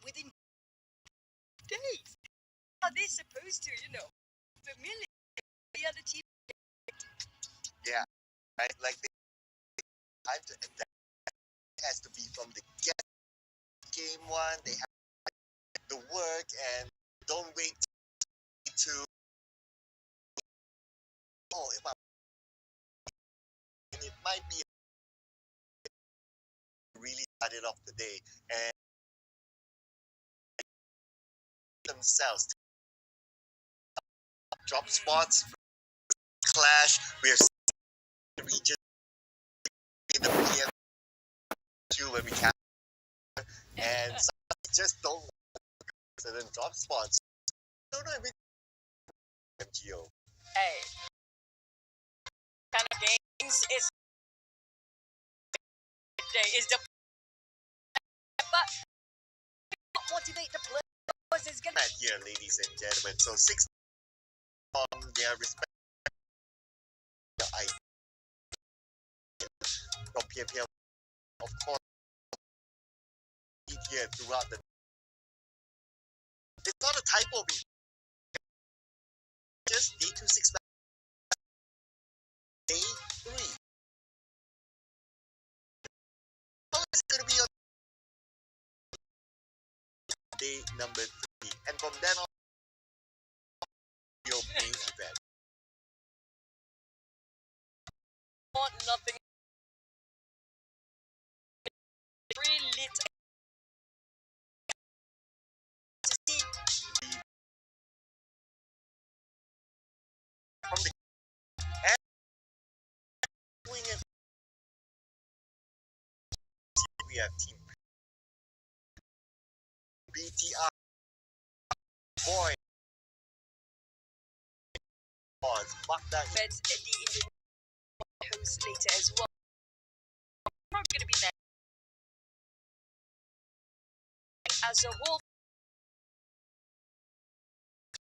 within days. Are they supposed to, familiar the other team? Yeah, right. Like time to adapt has to be from the get game one. They have the work and don't wait to if I and it might be really started off the day and themselves drop spots clash. We are the region in the PMGO when we can and some just don't certain drop spots. Don't know if it's PMGO. Hey, kind of games is the but motivate the players is gonna Here, ladies and gentlemen. So 6 from their respective ideas from PMPL, of course, here throughout the. It's not a typo. Just D26 day 3. Oh, it's gonna be on day number 3, and from then on, your main event. want nothing really to see From the and doing it, we have team BTR boy on Magda beds at the Indian host later as well. Not gonna be there as a whole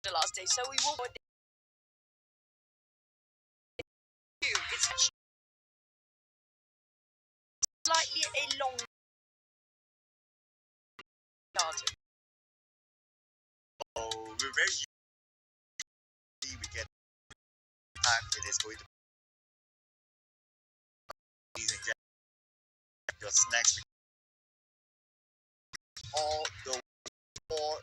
the last day, so we will go it's slightly a long started. Oh, we're very easy. We get time. It is going to be and get your snacks. All the for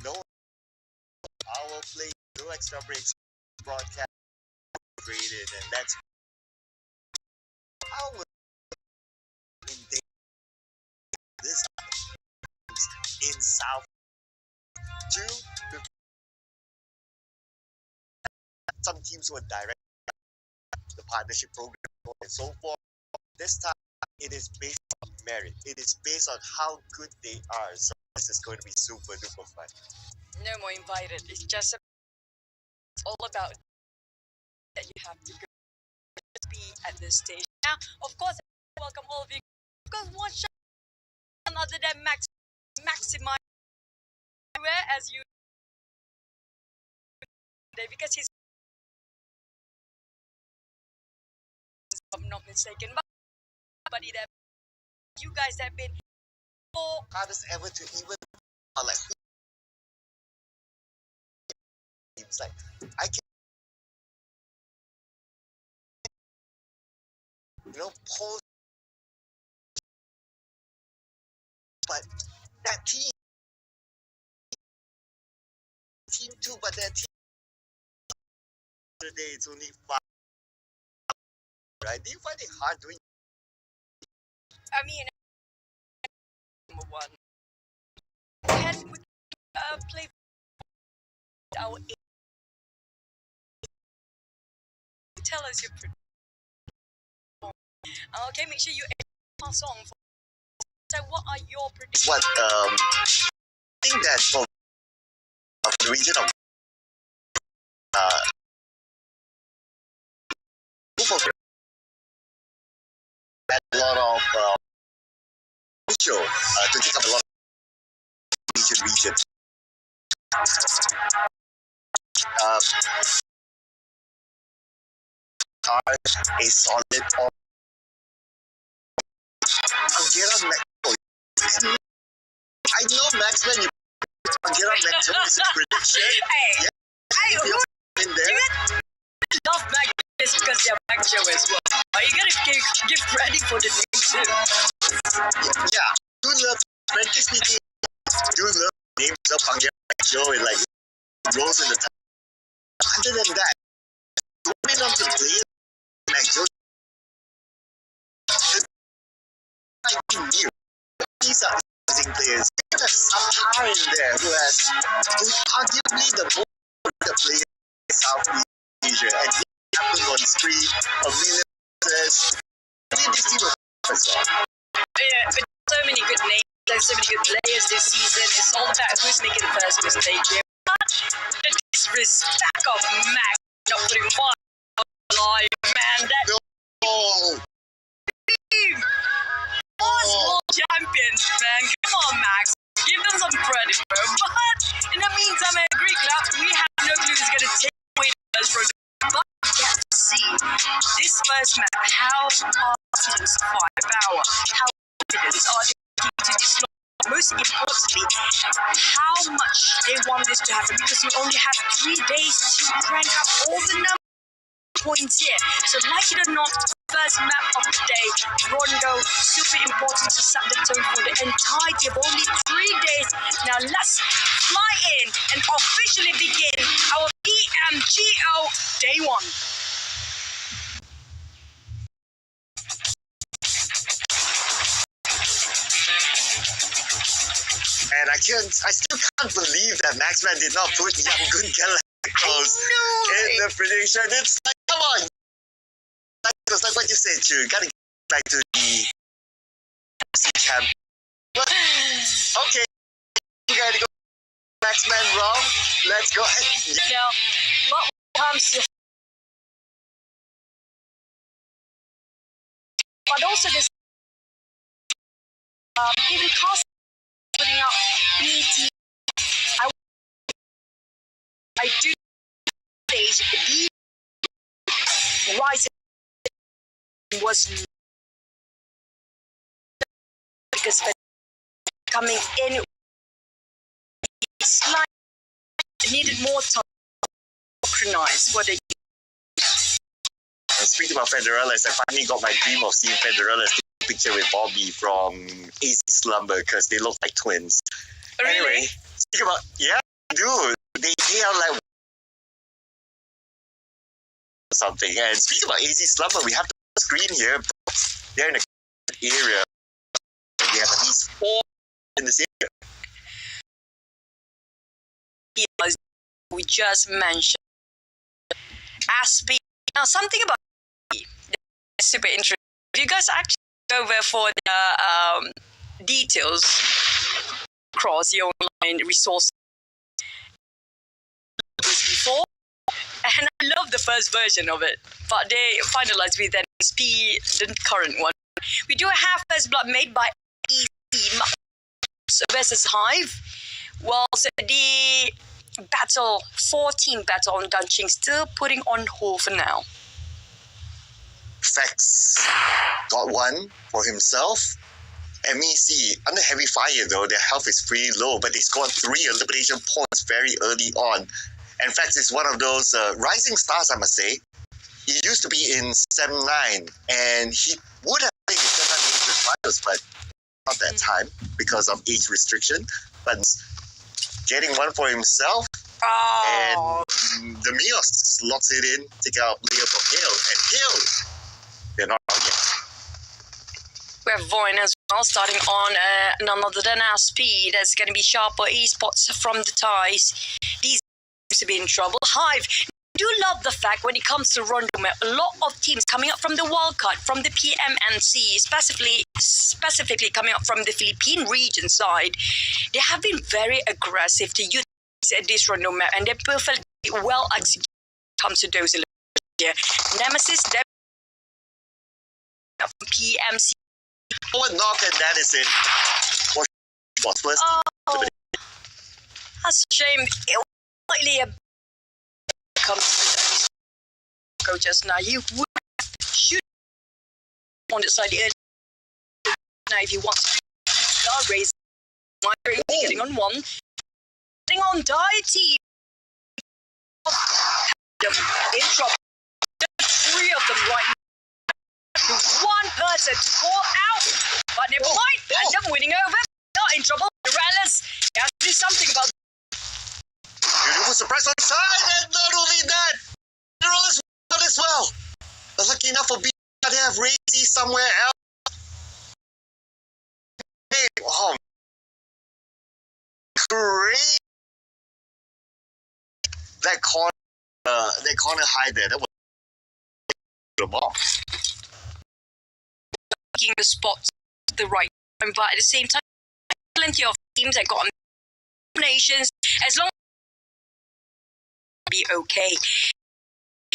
no hour play, no extra breaks, broadcast graded, and that's how in day this in South due to some teams were direct the partnership program and so forth. This time it is based on merit. It is based on how good they are. So this is going to be super duper fun. No more invited. It's just it's all about that you have to go be at this stage. Now, of course, I welcome all of you because what should other than maximize as you because he's if I'm not mistaken but that you guys have been for hardest ever to even like it's like I can post but that team 2 but that team today it's only 5 right? Do you find it hard doing I mean number one can we play our tell us your okay, make sure you pass on. So, what are your predictions? what I think that for the region of had a lot of show to take up a lot of regions. Are a solid Angela Maxwell. I know Maxwell. You Angela Maxwell is a prediction. Hey, yeah. hey, in there. love Max. Joe as well. You gotta give credit for the name too. Yeah, do love, frankly speaking, do love names of Joe and like rolls in the time. Other than that, going on to play like Joe, I knew these are amazing players. There's Sahar in there who's arguably the most popular player in Southeast Asia, and he happened on screen a million players. I think this team was as well. Yeah, but so many good names, there's so many good players this season. It's all about who's making the first mistake here. But the disrespect of Max not putting one alive, man. That team was world champions, man. Come on, Max. Give them some credit, bro. But in the meantime, I agree, Club. We have no clue who's gonna take away the first round. But we get to see this first match, how our team's firepower, how confident are they to this long. Most importantly, how much they want this to happen, because we only have 3 days to crank up all the numbers. Points here. So like it or not, first map of the day, Rondo, super important to set the tone for the entirety of only 3 days. Now let's fly in and officially begin our PMGO Day 1. And I still can't believe that Maxman did not put Yangon Galacticos in the prediction. It's like, come on. It's like what you said, Chu. You gotta get back to the champ. But, okay. You gotta go Maxman wrong. Let's go ahead. Now, what comes to... But also this... even cost putting up BT. I do stage the rising was because coming in slightly needed more time to synchronize what they. Speaking about Federales, I finally got my dream of seeing Federales take a picture with Bobby from AZ Slumber because they look like twins. Really? Anyway, speaking about, yeah, dude, they are like something. And speaking about AZ Slumber, we have the screen here. They're in a area. And we have at least 4 in this area. As we just mentioned, Aspie. Now, something about super interesting. If you guys actually go over for the details across the online resources before, and I love the first version of it, but they finalized with the current one. We do have First Blood made by EC versus Hive, whilst the battle, 14 battle on Gunching still putting on hold for now. Facts got one for himself. MEC, under heavy fire though, their health is pretty low, but they scored 3 elimination points very early on. In fact, it's one of those rising stars, I must say. He used to be in 7-9, and he would have played in 7-9 finals, but not that time because of age restriction. But getting one for himself, and the Mios locks it in, take out Leo from Hale, and Hale, they're not out yet. We have Voin as well, starting on none other than our speed. There's going to be Sharper Esports from the ties. These seems to be in trouble. Hive, I do love the fact when it comes to Rondo, a lot of teams coming up from the wildcard, from the PMNC, specifically coming up from the Philippine region side, they have been very aggressive to use this Rondo map, and they're perfectly well executed when it comes to those here. Nemesis, they're PMC. One knock and that is it. What's first? That's a shame. It was slightly a comes to that. Go just now. You would shoot on the side early. Now, if you want to raise, getting on one, getting on Deity. In trouble. 3 of them right now. One person to call out, but never mind. And them winning over. Not in trouble. Morales has to do something about. Beautiful surprise on the side, and not only that, Morales won as well. But lucky enough for B, they have Razy somewhere else. Hey, oh, crazy! That corner high there, that was the ball. Taking the spots at the right time, but at the same time, plenty of teams that got nominations. As long as be okay.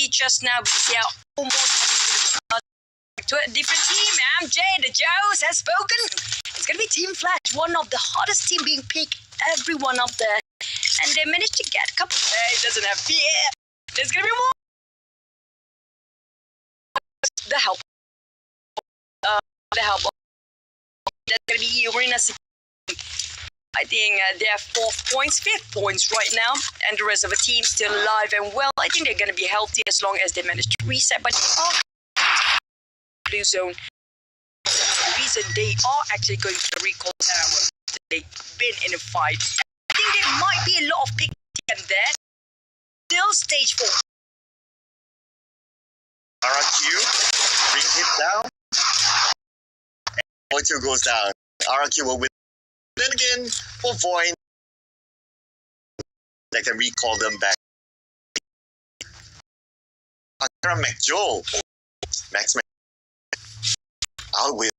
Just now, yeah, almost to a different team. MJ, the Joes has spoken. It's gonna be Team Flash, one of the hottest team being picked. Everyone up there, and they managed to get a couple. It doesn't have fear. There's gonna be more. The help. That's gonna be Arena. I think they're 4th points, 5th points right now, and the rest of the team still alive and well. I think they're going to be healthy as long as they manage to reset. But blue zone, the reason they are actually going to recall tower, they've been in a fight. I think there might be a lot of pick and there. Still stage 4. RQ, bring it down. And 2 goes down. RQ will win. Then again, for Void, they can recall them back. PMGO, Max Man, out with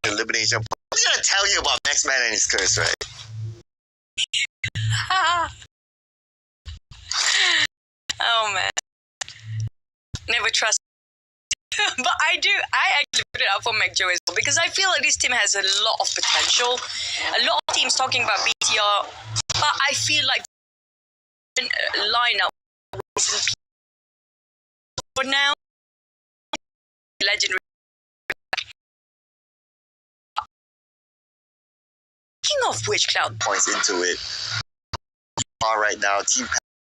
elimination. I'm gonna tell you about Max Man and his curse, right? Oh man, never trust. But I actually put it out for PMGO as well because I feel like this team has a lot of potential. A lot of teams talking about BTR, but I feel like lineup for now. Legendary. Speaking of which, Cloud points into it. Far right now, team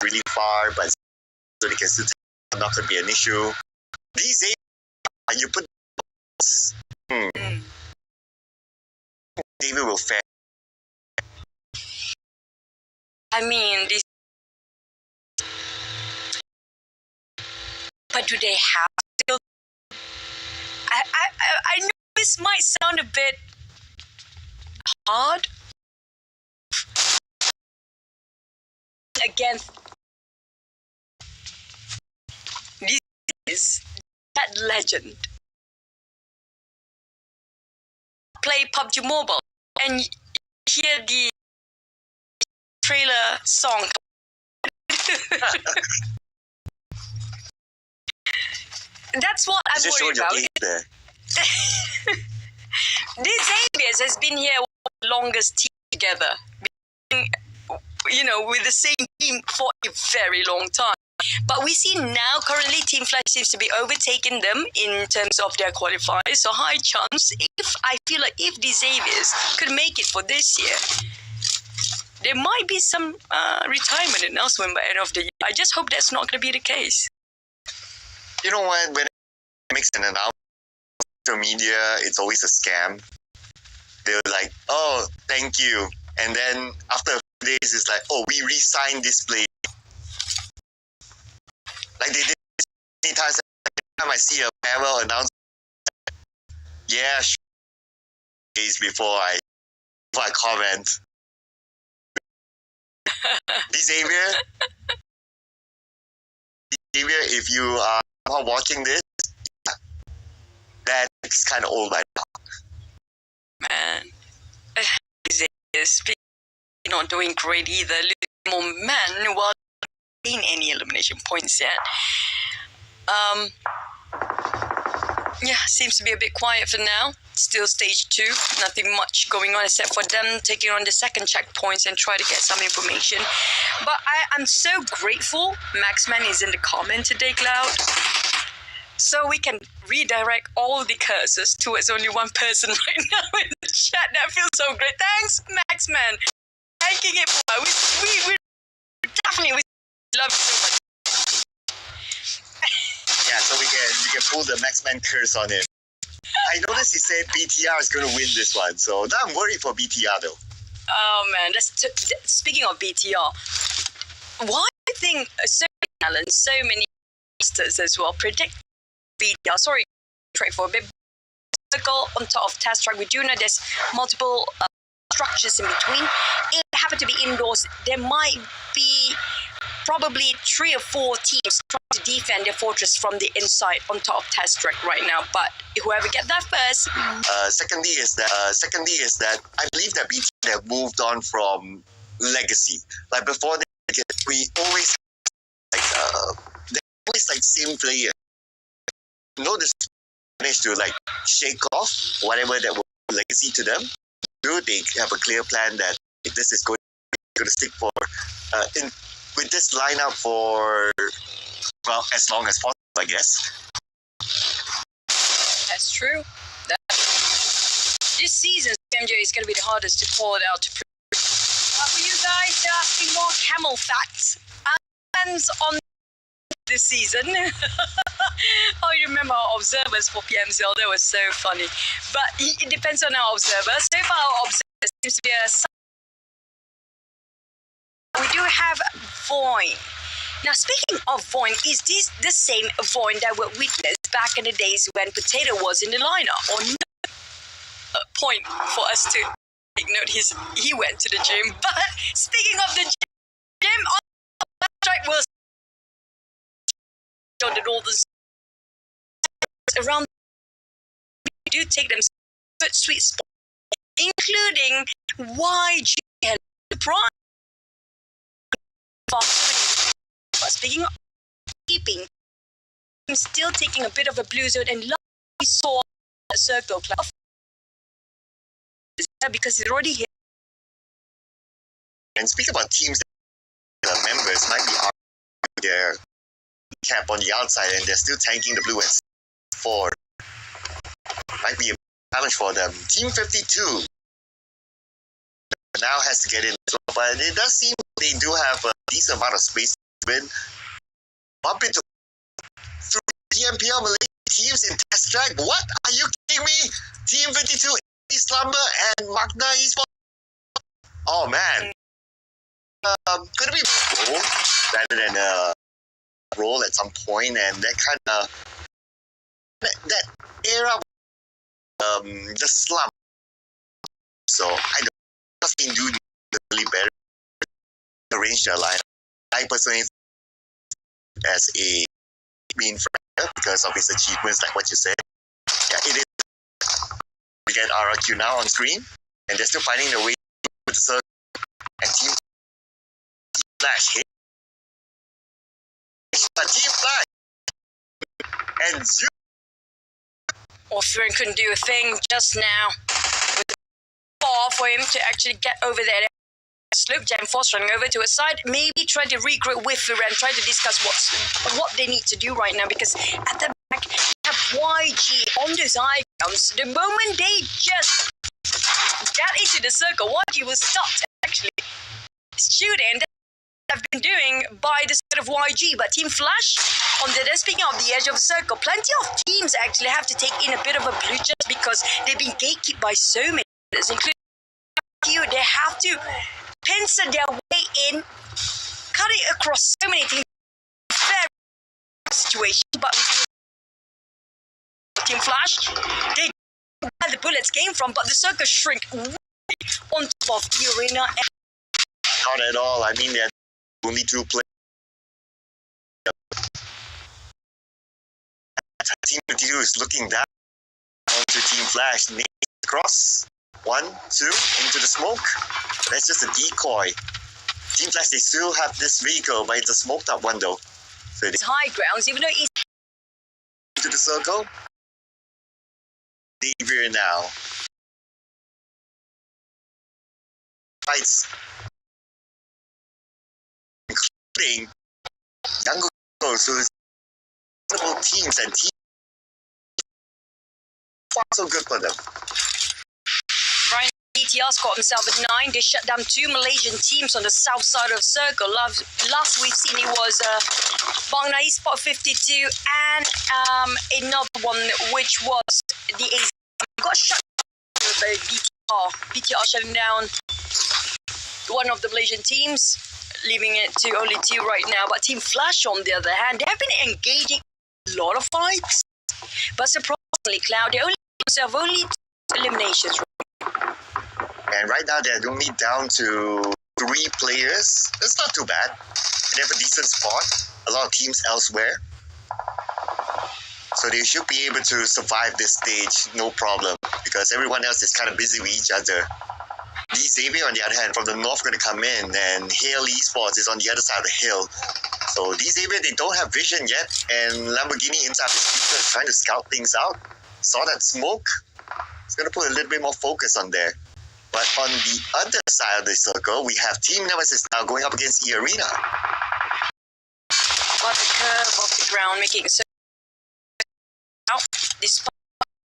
really far, but so they can still not gonna be an issue. These days, you put David will fare. I mean, this, but do they have to? I know this might sound a bit hard. Against this is that legend. Play PUBG Mobile and hear the trailer song. That's what I'm worried about. This Xavier has been here the longest team together. You know, with the same team for a very long time. But we see now, currently, Team Flash seems to be overtaking them in terms of their qualifiers. So high chance, I feel like if the Xaviers could make it for this year, there might be some retirement announcement by the end of the year. I just hope that's not going to be the case. You know what? When it makes an announcement to media, it's always a scam. They're like, oh, thank you. And then after a few days, it's like, oh, we re-signed this player. Like they did many times. Every time I see a farewell announcement, yeah, days before I comment. Xavier, if you are not watching this, that's kind of old by now. Man, Xavier's not doing great either. More man, well, in any elimination points yet. Yeah, seems to be a bit quiet for now. Still stage 2, nothing much going on except for them taking on the second checkpoints and try to get some information. But I'm so grateful Maxman is in the comment today, Cloud. So we can redirect all the cursors towards only one person right now in the chat. That feels so great. Thanks, Maxman. Thanking it. We definitely love you so much. Yeah, so we can pull the Maxman curse on him. I noticed he said BTR is going to win this one, so now I'm worried for BTR though. Oh man, speaking of BTR, why do you think so many talents, so many masters as well predict BTR? Sorry, track for a bit. Circle on top of test track. We do know there's multiple structures in between. If they happen to be indoors, there might be probably 3 or 4 teams trying to defend their fortress from the inside on top of test track right now. But whoever get that first. Secondly is that I believe that BT have moved on from legacy. Like before, we always same player. Notice managed to shake off whatever that was legacy to them. They have a clear plan that this is going to stick for with this lineup for as long as possible, I guess. That's true. This season's PMGO is going to be the hardest to call it out. For you guys asking more camel facts, fans on this season. Oh, you remember our observers for PMGO? That was so funny. But it depends on our observers. So far, our observers seems to be we do have Voin. Now, speaking of Voin, is this the same Voin that we witnessed back in the days when Potato was in the lineup? Or no? Point for us to take note. He went to the gym. But speaking of the gym, on the track was on the northern around. We do take them good sweet spot, including YG and the Prime. But speaking of keeping, I'm still taking a bit of a blue zone, and we saw a circle club because it's already here. And speak about teams that members might be their cap on the outside, and they're still tanking the blue and 4. Might be a challenge for them. Team 52 now has to get in, but it does seem they do have a decent amount of space to win. Bump into through PMPL Malaysia teams in test track. What? Are you kidding me? Team 52, Slumber and Magna Esports. Oh man. Could it be a roll rather than a roll at some point, and that kind of that era the slump. So I don't think do really better arrange their line. I personally as a main friend because of his achievements, like what you said. Yeah, it is. We get RRQ now on screen, and they're still finding their way with the circle and Team Flash hit. Team Flash and Zoom. Orpheum couldn't do a thing just now. With the ball for him to actually get over there. Slope Jam Force running over to his side, maybe try to regroup with Viren, try to discuss what they need to do right now, because at the back you have YG on those high grounds. The moment they just get into the circle, YG will stop actually shooting. Have been doing by the side of YG, but Team Flash on the speaking of the edge of the circle, plenty of teams actually have to take in a bit of a blue just because they've been gatekept by so many others, including you. They have to pincer their way in, cutting across so many teams. Fair situation, but with Team Flash, they know where the bullets came from, but the circle shrink on top of the arena. Not at all. I mean, they're only 2 players. Team 52 is looking down onto Team Flash. Nate across. 1, 2, into the smoke. That's just a decoy. Team Flash, they still have this vehicle, but it's a smoked up one though. So it's high grounds, even though he's into the circle. Xavier now. Fights. Including younger girls, so it's multiple teams and teams. Far so good for them. Right, BTR scored himself at 9. They shut down 2 Malaysian teams on the south side of the circle. Last we've seen it was Bang Na Esport 52 and another one which was the AZ. Got shut down by BTR. BTR shutting down one of the Malaysian teams, leaving it to only 2 right now. But Team Flash, on the other hand, they have been engaging a lot of fights. But surprisingly, Cloud, they only have only 2 eliminations. And right now they're only down to 3 players. That's not too bad. They have a decent spot. A lot of teams elsewhere. So they should be able to survive this stage, no problem. Because everyone else is kind of busy with each other. Xavier, on the other hand, from the north going to come in, and Hale Esports is on the other side of the hill. So Xavier, they don't have vision yet, and Lamborghini inside the speaker is trying to scout things out. Saw that smoke. It's going to put a little bit more focus on there. But on the other side of the circle, we have Team Nemesis now going up against E-Arena. But the curve of the ground making it so out, despite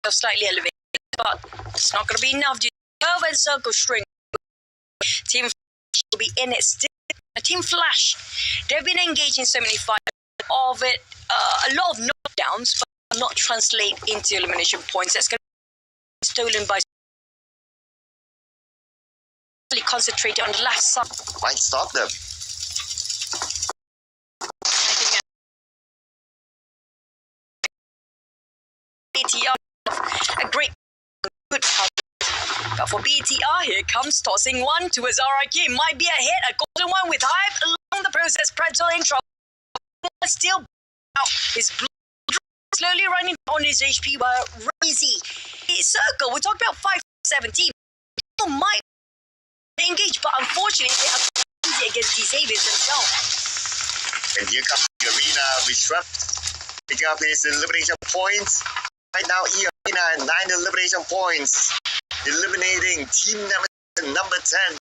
slightly elevated, but it's not going to be enough due to curve and circle string. Team Flash will be in it still. Team Flash, they've been engaged in so many fights of it, a lot of knockdowns, but not translate into elimination points. That's going to be stolen by concentrated on the left side. Might stop them. BTR, a great good cover. But for BTR, here comes tossing one towards RIQ. Might be a hit, a golden one with Hive along the process. Pretzel in trouble. Still out. His blood slowly running on his HP by Razy. Circle, we're talking about 5-17. People might engage, but unfortunately, they are easy against these Xaviers themselves. And here comes the Arena with Shreft, picking up his elimination points. Right now, E-Arena at 9 elimination points, eliminating Team Nemesis number 10.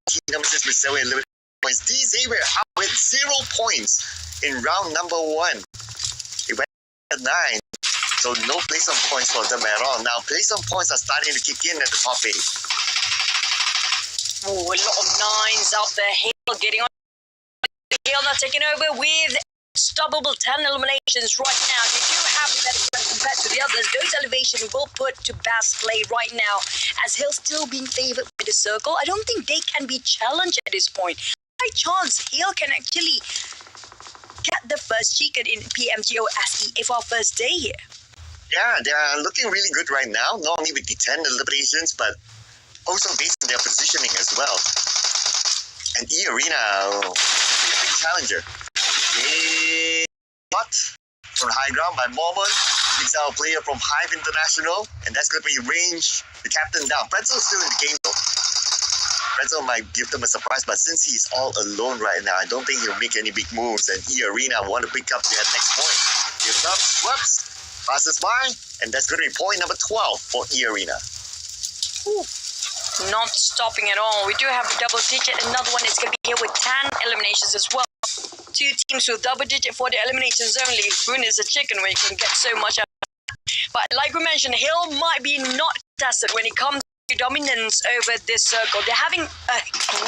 Team Nemesis with 7 elimination points. Xavier out with 0 points in round number 1. It went at 9, so no place on points for them at all. Now, place on points are starting to kick in at the top 8. Oh, a lot of 9s out there. Hale getting on. Hale now taking over with unstoppable 10 eliminations right now. They do have a better strength compared to the others. Those elevations will put to best play right now, as Hale still being favored by the circle. I don't think they can be challenged at this point. By chance, Hale can actually get the first chicken in PMGO SEA for our first day here. Yeah, they are looking really good right now, not only with the 10 eliminations, but also based on their positioning as well. And E-Arena, big challenger. Shot from high ground by Mormon. Picks out a player from Hive International, and that's going to be range the captain down. Pretzel's still in the game though. Pretzel might give them a surprise, but since he's all alone right now, I don't think he'll make any big moves, and E-Arena want to pick up their next point. Here comes Whoops, passes by, and that's going to be point number 12 for E-Arena. Not stopping at all. We do have a double digit. Another one is going to be here with 10 eliminations as well. 2 teams with double digit for the eliminations only. Boone is a chicken where you can get so much out. But like we mentioned, Hill might be not tested when it comes to dominance over this circle. They're having a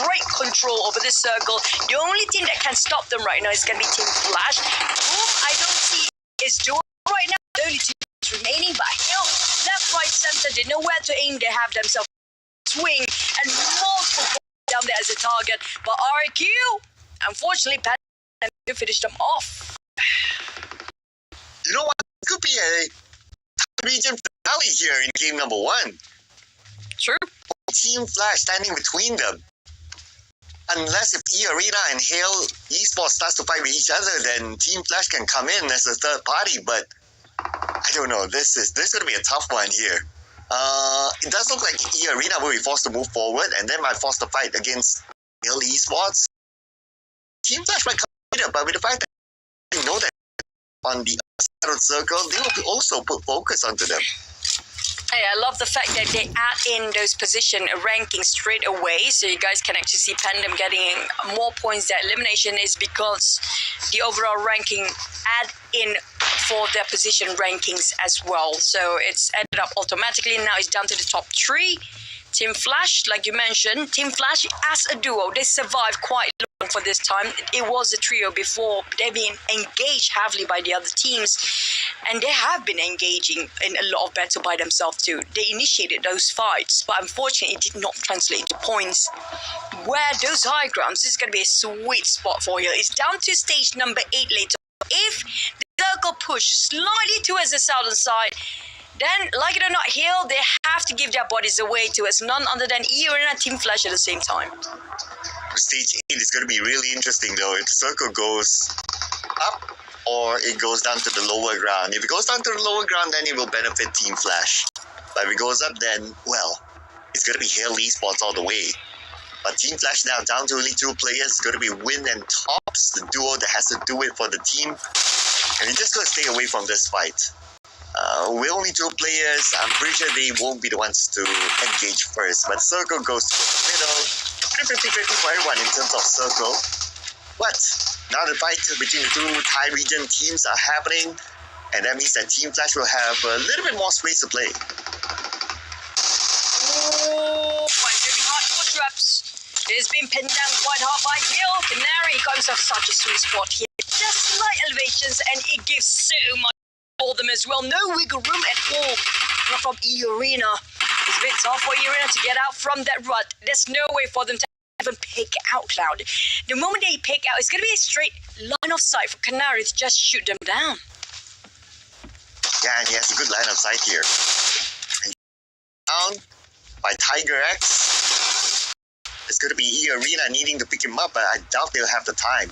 great control over this circle. The only team that can stop them right now is going to be Team Flash, whom I don't see is doing right now. The only 2 teams remaining, but Hill, left, right, center, they know where to aim. They have themselves swing and multiple points down there as a target. But RQ, unfortunately, to finish them off. You know what? It could be a region finale here in game number 1. True. Team Flash standing between them. Unless if E-Arena and Hale Esports starts to fight with each other, then Team Flash can come in as a third party. But I don't know. This is going to be a tough one here. It does look like E-Arena will be forced to move forward, and then might force the fight against Hale Esports. Team Flash might come later, but with the fact that they know that on the other side of the circle, they will also put focus onto them. Hey, I love the fact that they add in those position rankings straight away, so you guys can actually see Pandem getting more points. That elimination is because the overall ranking add in for their position rankings as well. So it's added up automatically. Now it's down to the top 3. Team Flash, like you mentioned, Team Flash as a duo, they survived quite long for this time. It was a trio before. They've been engaged heavily by the other teams, and they have been engaging in a lot of battle by themselves too. They initiated those fights, but unfortunately it did not translate into points. Where those high grounds, this is going to be a sweet spot for Hill. It's down to stage number 8 later. If the circle push slightly towards the southern side, then, like it or not, Hill, they have to give their bodies away to us, none other than Ian and Team Flash at the same time. Stage 8 is going to be really interesting though. If the circle goes up or it goes down to the lower ground. If it goes down to the lower ground, then it will benefit Team Flash. But if it goes up, then, well, it's going to be Hill Esports all the way. But Team Flash now down to only 2 players. It's going to be Win and Tops, the duo that has to do it for the team. And we're just going to stay away from this fight. We're only 2 players. I'm pretty sure they won't be the ones to engage first. But Circle goes to the middle. 50-50 for everyone in terms of Circle. But now the fight between the 2 Thai region teams are happening. And that means that Team Flash will have a little bit more space to play. Oh, quite very hard for traps. It's been pinned down quite hard by Hill. Canary comes off such a sweet spot here. Just slight elevations, and it gives so much for them as well. No wiggle room at all. Not from E-Arena. It's a bit tough for E-Arena to get out from that rut. There's no way for them to even pick out Cloud. The moment they pick out, it's going to be a straight line of sight for Canary to just shoot them down. Yeah, and he has a good line of sight here. And down by Tiger X. It's going to be E-Arena needing to pick him up, but I doubt they'll have the time.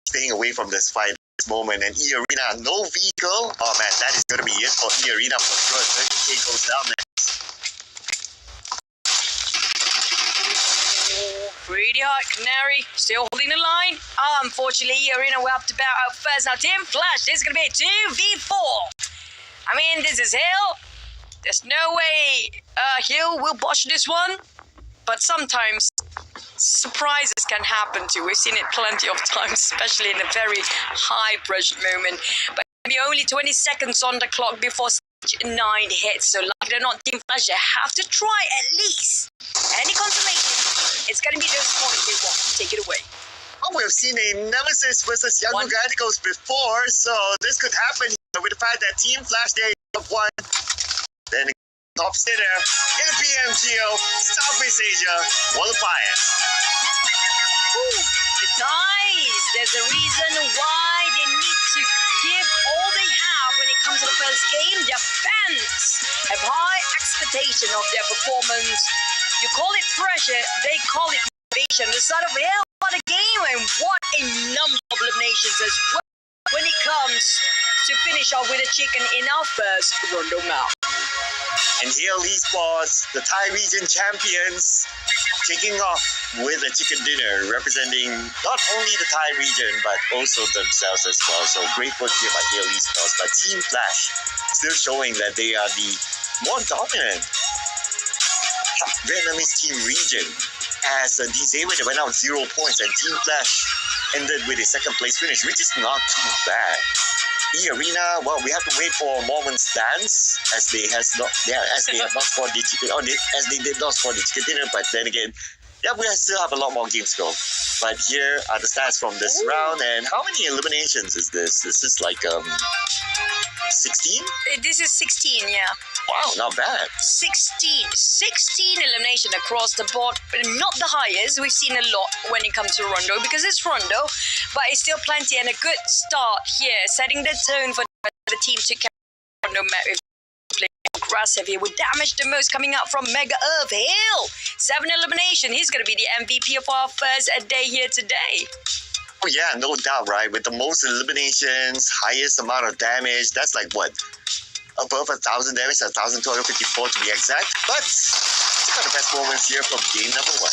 Staying away from this fight at this moment, and E-Arena, no vehicle. Oh man, that is going to be it for E-Arena for sure. 30k goes down next. Pretty hard. Canary still holding the line. Unfortunately, E-Arena will have to bow out first. Now, Team Flash, this is going to be a 2v4. I mean, this is Hill. There's no way Hill will botch this one. But sometimes surprises can happen too. We've seen it plenty of times, especially in a very high-pressure moment. But maybe only 20 seconds on the clock before stage 9 hits. So, like it or not, Team Flash, they have to try at least any consolation. It's going to be those points they want. Take it away. Oh, we've seen a Nemesis versus Young Radicals before, so this could happen with the fact that Team Flash, they have won. Then top hitter in the PMGO Southeast Asia qualifiers. The Thais, there's a reason why they need to give all they have when it comes to the first game. Their fans have high expectation of their performance. You call it pressure, they call it motivation. The start of hell, what a game, and what a number of eliminations as well when it comes to finish off with a chicken in our first rondo mouth. And here Esports, the Thai region champions, kicking off with a chicken dinner representing not only the Thai region but also themselves as well. So great work here by Hill Esports, but Team Flash still showing that they are the more dominant Vietnamese team region, as DZ went out 0 points and Team Flash ended with a 2nd place finish, which is not too bad. E-Arena, well, we have to wait for Mormon's dance as they have not scored the chicken, or as they did not score the chicken dinner. But then again, yeah, we still have a lot more games to go. But here are the stats from this round, and how many eliminations is this? This is like 16? This is 16, yeah. Wow, not bad. 16 elimination across the board, but not the highest. We've seen a lot when it comes to Rondo because it's Rondo, but it's still plenty and a good start here, setting the tone for the team to carry Rondo match. Aggressive here with damage the most coming out from Mega Earth Hill. 7 elimination. He's going to be the MVP of our first day here today. Oh yeah, no doubt, right? With the most eliminations, highest amount of damage, that's like what? Above 1,000 damage, 1,254 to be exact. But check out the best moments here from game number 1.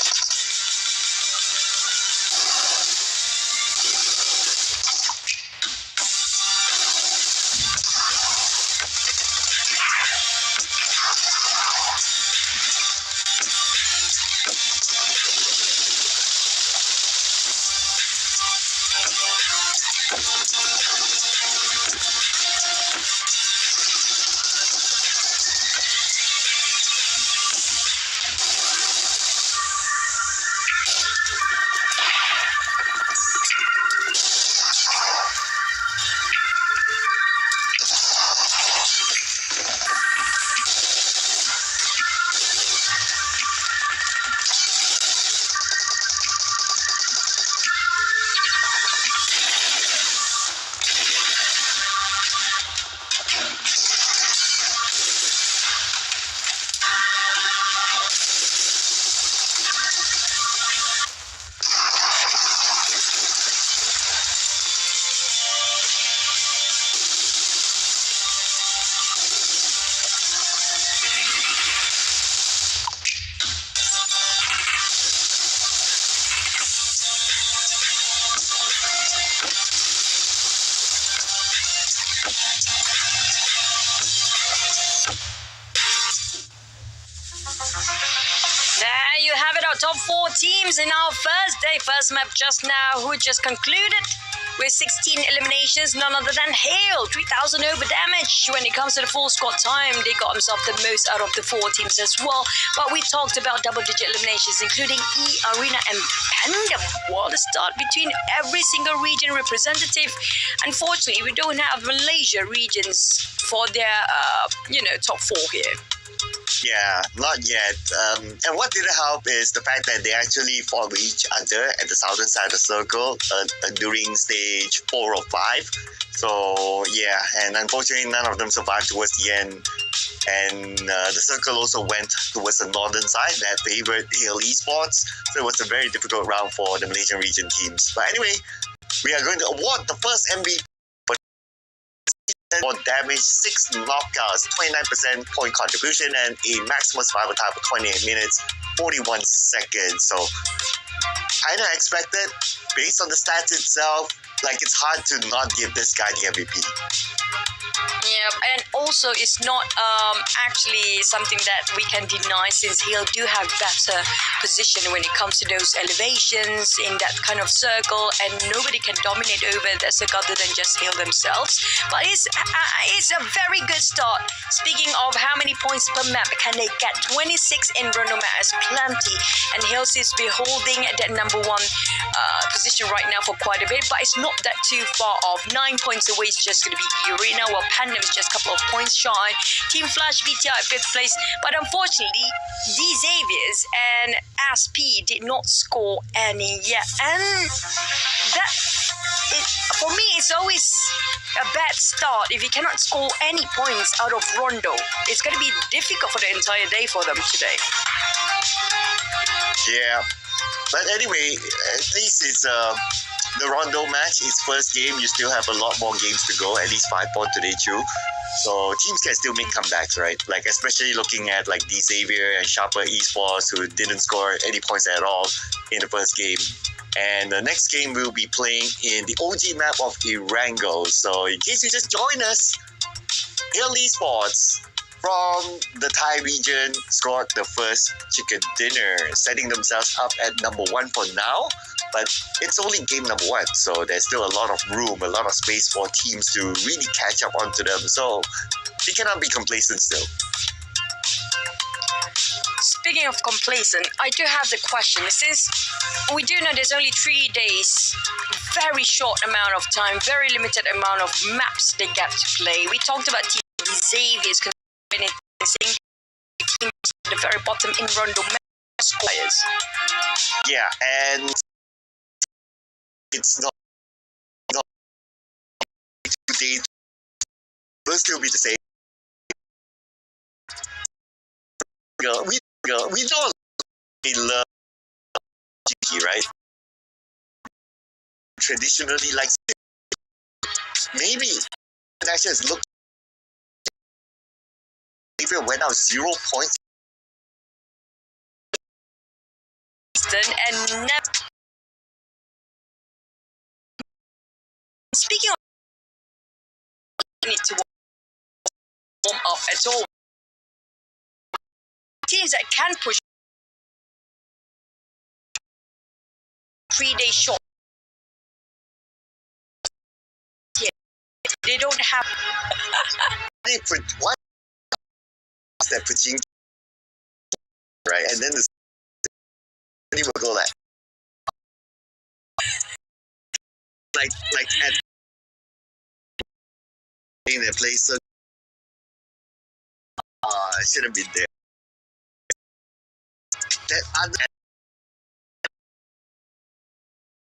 teams in our first map just now, who just concluded with 16 eliminations, none other than Hale, 3,000 over damage. When it comes to the full squad time, they got themselves the most out of the 4 teams as well. But we talked about double-digit eliminations, including E, Arena, and Panda. What a start between every single region representative. Unfortunately, we don't have Malaysia regions for their, top 4 here. Yeah, not yet. And what didn't help is the fact that they actually fought with each other at the southern side of the circle during stage 4 or 5. So, yeah, and unfortunately, none of them survived towards the end. And the circle also went towards the northern side that favored Hale Esports. So it was a very difficult round for the Malaysian region teams. But anyway, we are going to award the first MVP for damage, 6 knockouts, 29% point contribution, and a maximum survival time of 28 minutes, 41 seconds. So, kind of expected, based on the stats itself, like it's hard to not give this guy the MVP. Yeah, and also it's not actually something that we can deny, since Hale do have better position when it comes to those elevations in that kind of circle, and nobody can dominate over that circle other than just Hale themselves. But it's a very good start. Speaking of how many points per map can they get, 26 in random map is plenty, and Hale seems to be holding that number 1 position right now for quite a bit, but it's not that too far off. 9 points away is just going to be Arena, while Pandem is just a couple of points shy. Team Flash BTR at 5th place, but unfortunately, D Xaviers and SP did not score any yet, and that for me it's always a bad start if you cannot score any points out of Rondo. It's going to be difficult for the entire day for them today. Yeah, but anyway, at least it's the Rondo match, its first game. You still have a lot more games to go, at least 5 points today too. So teams can still make comebacks, right? Like especially looking at like D Xavier and Sharper Esports, who didn't score any points at all in the first game. And the next game we'll be playing in the OG map of Erangel. So in case you just join us, Hale Esports from the Thai region scored the first chicken dinner, setting themselves up at number 1 for now. But it's only game number 1, so there's still a lot of room, a lot of space for teams to really catch up onto them. So they cannot be complacent still. Speaking of complacent, I do have the question. Since we do know there's only 3 days, very short amount of time, very limited amount of maps they get to play. We talked about Team Xavier's saying teams at the very bottom in Rondo squares. Yeah, and it's not today. Will still be the same. We don't love GT, right? Traditionally, like maybe actually look. Even went out 0 points. And never. Speaking of, need to warm up at all. Teams that can push 3 days short. Yeah, they don't have. What is that pushing? Right, and then the will go like at in a place. So, I should have been there. That other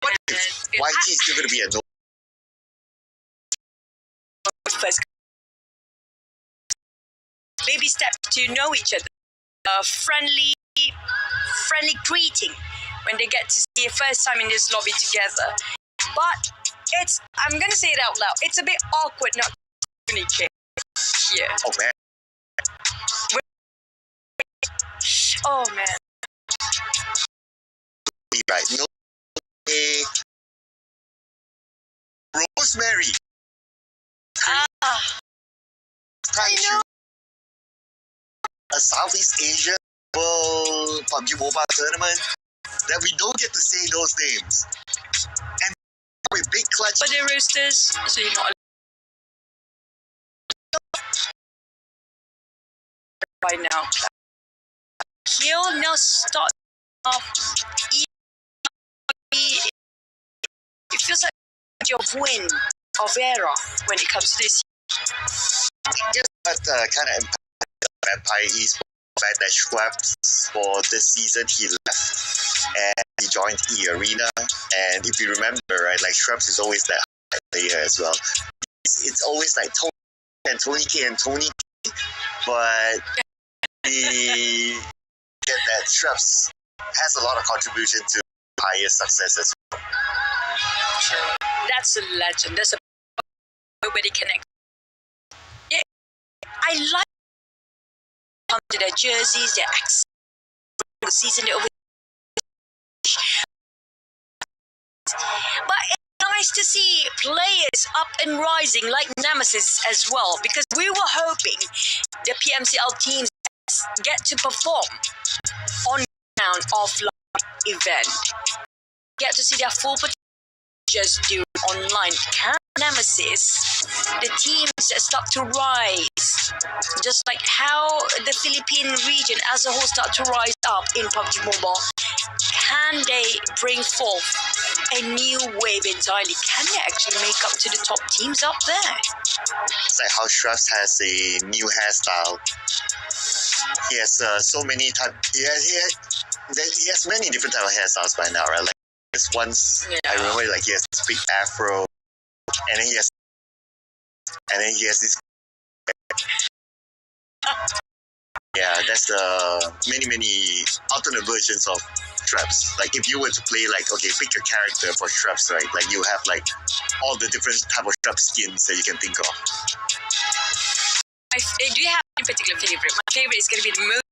YG is still going to be a no. First, baby steps to know each other. Friendly greeting when they get to see a first time in this lobby together. But I'm gonna say it out loud, it's a bit awkward not to communicate. Yeah. Oh man. Oh man. Right. No. Rosemary. I know. A Southeast Asia PMGO Mobile tournament. that we don't get to say those names. And with big clutch. But they're roosters, so you're not right now. He'll now start off. It feels like your win of era when it comes to this. Just what kind of Vampire is the fact that Schweppes for this season he left and he joined E Arena. And if you remember, right, like Schweppes is always that high player as well. It's always like Tony and Tony K and Tony K, but the that Schweppes has a lot of contribution to higher success as well. Sure. That's a legend. That's a nobody connects. Yeah, I like come to their jerseys, their accents, the season they over. But it's nice to see players up and rising like Nemesis as well, because we were hoping the PMCL teams get to perform on ground offline event, get to see their full potential. Just do online. Nemesis, the teams that start to rise, just like how the Philippine region as a whole start to rise up in PUBG Mobile. Can they bring forth a new wave entirely? Can they actually make up to the top teams up there? It's like how Schweppes has a new hairstyle. He has so many types. He has many different type of hairstyles by now, right? Like this once, I remember, like he has this big afro, and then he has this. Yeah, that's the many alternate versions of Schweppes. Like if you were to play, like, okay, pick your character for Schweppes, right? Like you have like all the different type of Schweppes skins that you can think of. Do you have any particular favorite? My favorite is going to be the most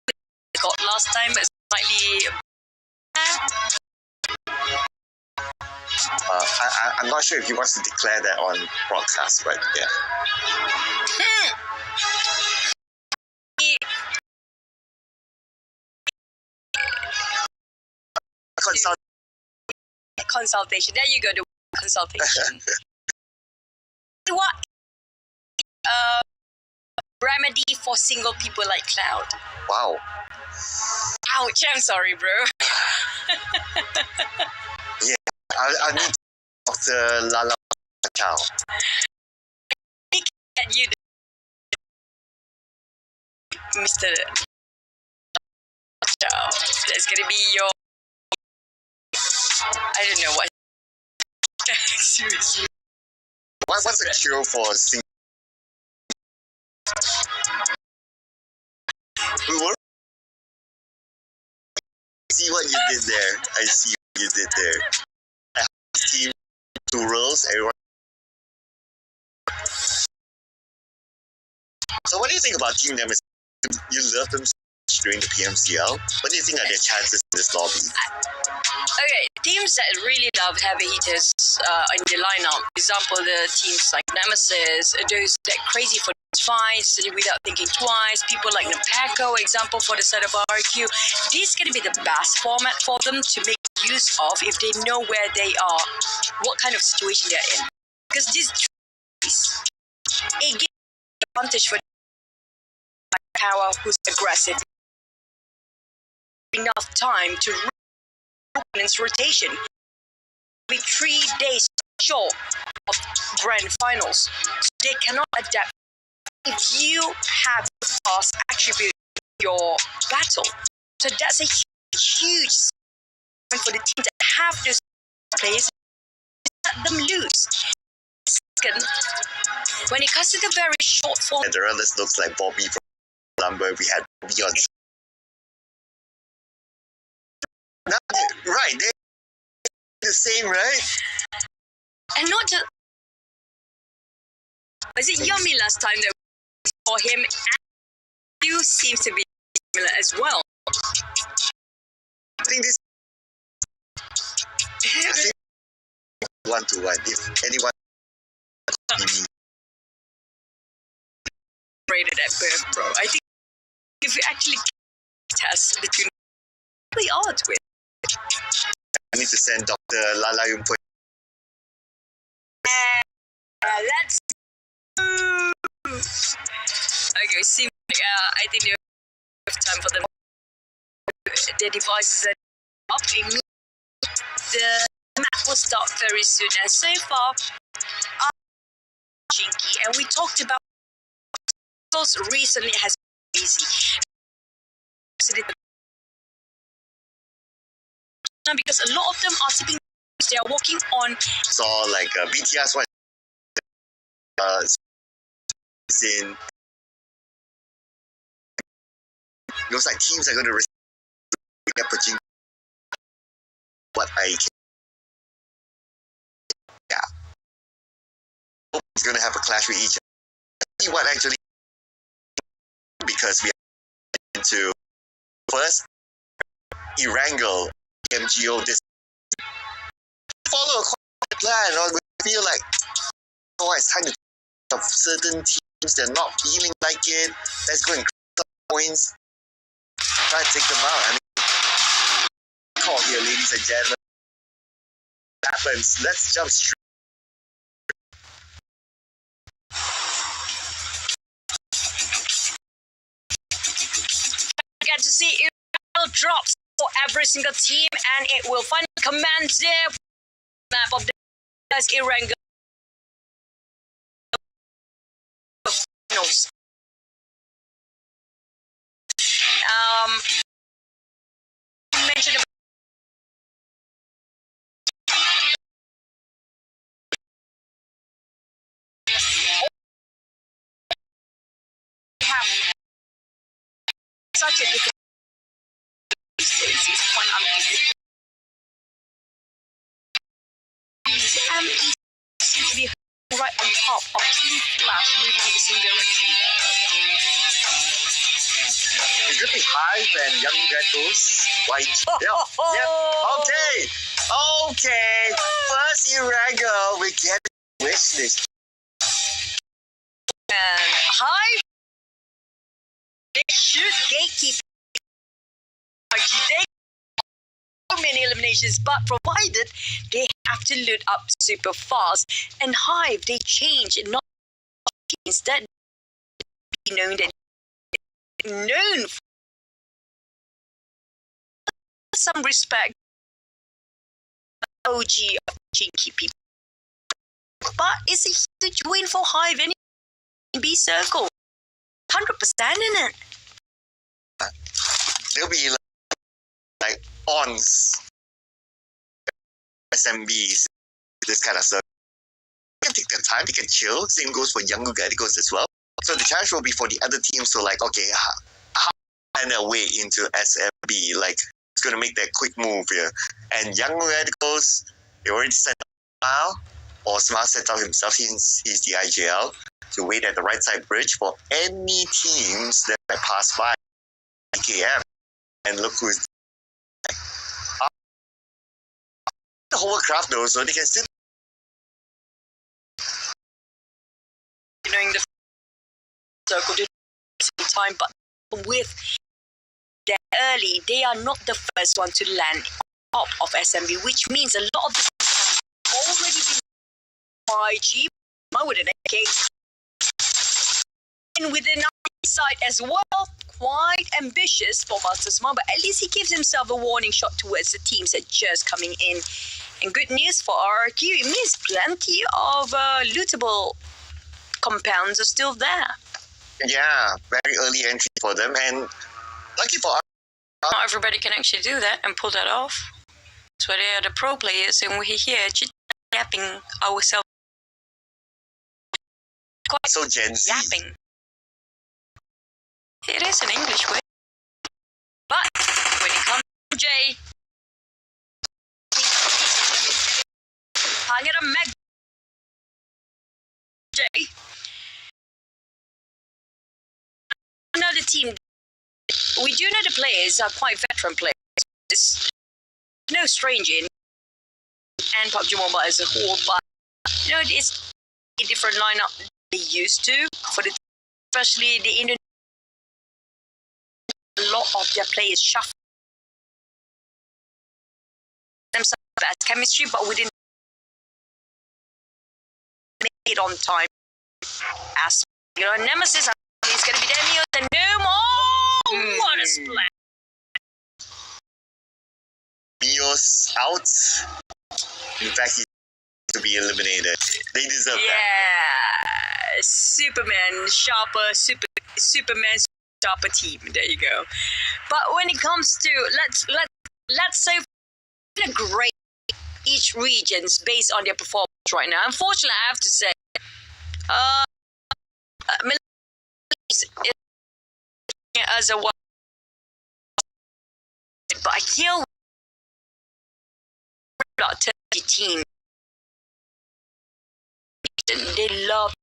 I got last time, but slightly. I'm not sure if he wants to declare that on broadcast, but yeah. Consultation. There you go. The consultation. What? Remedy for single people like Cloud. Wow. Ouch! I'm sorry, bro. Yeah, I need to talk to Lala Chow. At you, Mr. Chow. That's gonna be your. I don't know what. Seriously. What's the cure for single? See what you did there. I see what you did there. I have team 2 roles. Everyone. So what do you think about Team Nemesis? You love them during the PMCL. What do you think are their chances in this lobby? Okay, teams that really love heavy hitters in the lineup. For example, the teams like Nemesis, those that crazy for fights without thinking twice. People like Napako, example for the set of RQ. This is going to be the best format for them to make use of if they know where they are, what kind of situation they're in. Because this is a gives advantage for power who's aggressive. Enough time to opponent's rotation. Be 3 days short of grand finals, so they cannot adapt. If you have the fast attribute in your battle, so that's a huge point for the team that have those players. Let them lose. Second, when it comes to the very short form, and the others looks like Bobby from Lumber. We had Bobby on. Right, they're the same, right? and not just. Was it Yummy last time that we saw him? And you seems to be similar as well. I think this. I think 1-1. If anyone. Rated at birth, bro. I think if you actually test between the odds with I need to send Dr. Lala Yumput. Let's okay, see, I think they have time for them. The devices are up. The map will start very soon, and so far, Chinky, and we talked about those recently has been easy. Because a lot of them are tipping, they are working on. Saw like BTS one in. Looks like teams are going to receive what I can. Yeah. It's going to have a clash with each other. See what actually, because we are into first Erangel PMGO this follow a plan, or we feel like it's time to of certain teams that are not feeling like it. Let's go and some points. Try to take them out. I mean, call here, ladies and gentlemen. What happens? Let's jump straight. Get to see it drops for every single team, and it will find commands there. Map of the Erangel. Mentioned about such a difficult when I'm seem to be right on top of Team Flash moving in the same direction. It could be Hive and Young Geckos. YG. Yep. Okay. First Erangel, we get wish list. And Hive, they should gatekeep. They many eliminations, but provided they have to loot up super fast. And Hive, they change, not instead be known for some respect. OG of Chinky people, but it's a huge win for Hive in B circle, 100% in it. They'll be like ons, SMBs, this kind of stuff. They can take their time, they can chill. Same goes for Younger Geckos as well. So the challenge will be for the other teams to like, okay, how find their way into SMB? Like, it's going to make that quick move here. And Younger Geckos, they already set up now, or Smart set up himself, he's the IJL, to wait at the right side bridge for any teams that might pass by KM. And look who's the hovercraft though, so they can still knowing the circle did some time, but with their early, they are not the first one to land top of SMB, which means a lot of the already been YG, with an AK, and within our side as well. Quite ambitious for Master Smart, but at least he gives himself a warning shot towards the teams that just coming in. And good news for RRQ, it means plenty of lootable compounds are still there. Yeah, very early entry for them, and lucky for us. Not everybody can actually do that and pull that off. So they are the pro players, and we're here yapping ourselves. Quite so Gen Z. Yapping. It is an English word, but when it comes to Jay, I get a meg Jay. Another team. We do know the players are quite veteran players. It's no stranger in and PUBG Mobile as a whole, but you know it's a different lineup they used to for the, especially the Indian. A lot of their players shuffle themselves best chemistry, but we didn't make it on time. As Nemesis is going to be Demios and Doom. Oh, what a splash! Mios out. In fact, he's to be eliminated. They deserve that. Yeah, Superman, Sharper, Superman, Sharper team. There you go. But when it comes to let's say grade each regions based on their performance right now. Unfortunately, I have to say, as a one, but here about 30 teams. They love.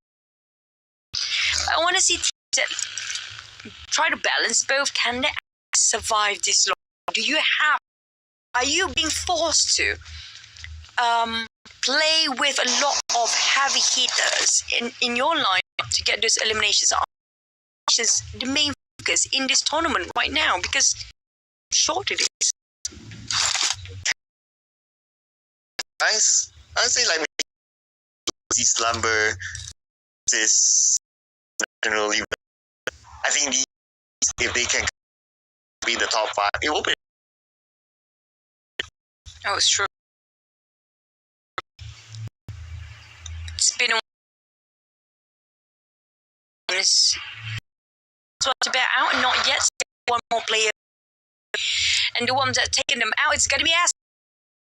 I want to see teams that try to balance both. Can they survive this long? Are you being forced to play with a lot of heavy hitters in your line to get those eliminations? Which is the main focus in this tournament right now, because short it is. Nice. I say like Slumber is generally. I think if they can be the top 5, it will be. Oh, it's true. It's been a while. It's to bear out, and not yet. One more player, and the ones that are taking them out, it's going to be us.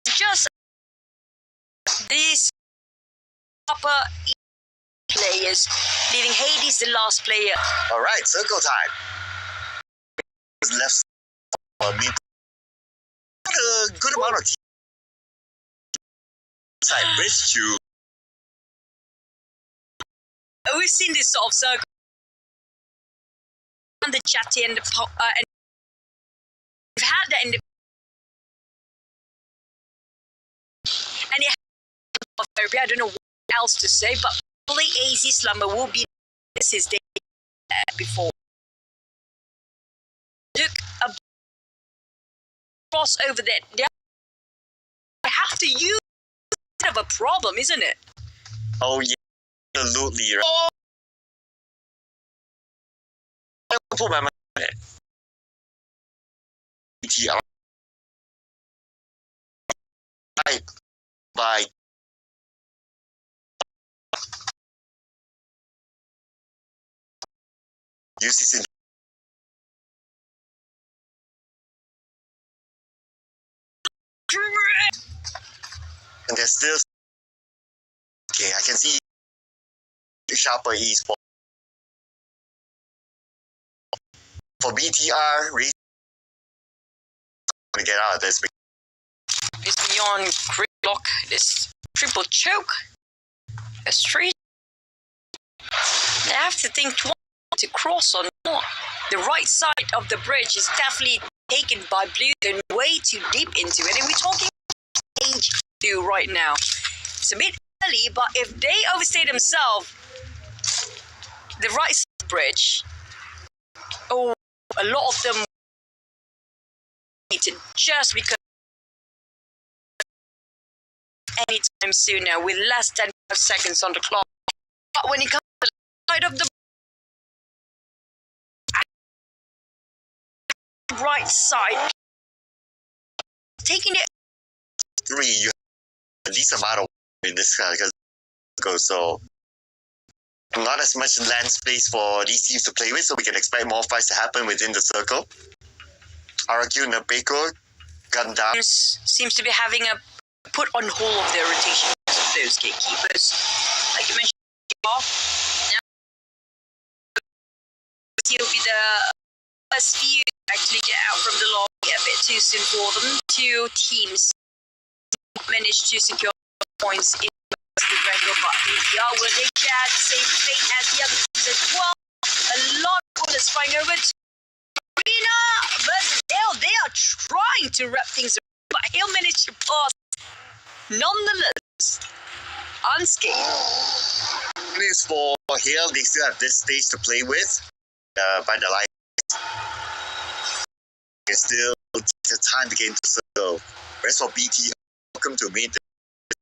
Just these upper players, leaving Hades the last player. All right, circle time. Left me a good amount of team. Side bridge to. We've seen this sort of circle. And the chatty and the and we've had that in the and it I don't know what else to say, but probably AZ Slumber will be since they before. Look, a crossover there. They have to use a bit of a problem, isn't it? Oh yeah, absolutely right. Oh. I'll put my mind on it. BTR by use this in and there's still okay. I can see Sharper Esports for BTR. To get out of this. It's beyond crit block. This triple choke. A straight. They have to think twice to cross or not. The right side of the bridge is definitely taken by Blue and way too deep into it. And we're talking age 2 right now. It's a bit early, but if they overstay themselves, the right side of the bridge, oh, a lot of them just because anytime soon now with less than 5 seconds on the clock. But when it comes to the side of the right side, taking it 3, you have a decent amount of in this go, so not as much land space for these teams to play with, so we can expect more fights to happen within the circle. RQ and Napeko gun down. Seems to be having a put on hold of their rotation of those gatekeepers. Like you mentioned, now will be the first few to actually get out from the lobby a bit too soon for them. 2 teams managed to secure points in the regular, but BTR will they share the same fate as the other teams as well. A lot of bullets flying over to Arena versus Hale. They are trying to wrap things up, but Hale managed to pass nonetheless unscathed. Is for Hale, they still have this stage to play with by the lights. It's still the time to get into circle. Whereas for BT, welcome to me. It's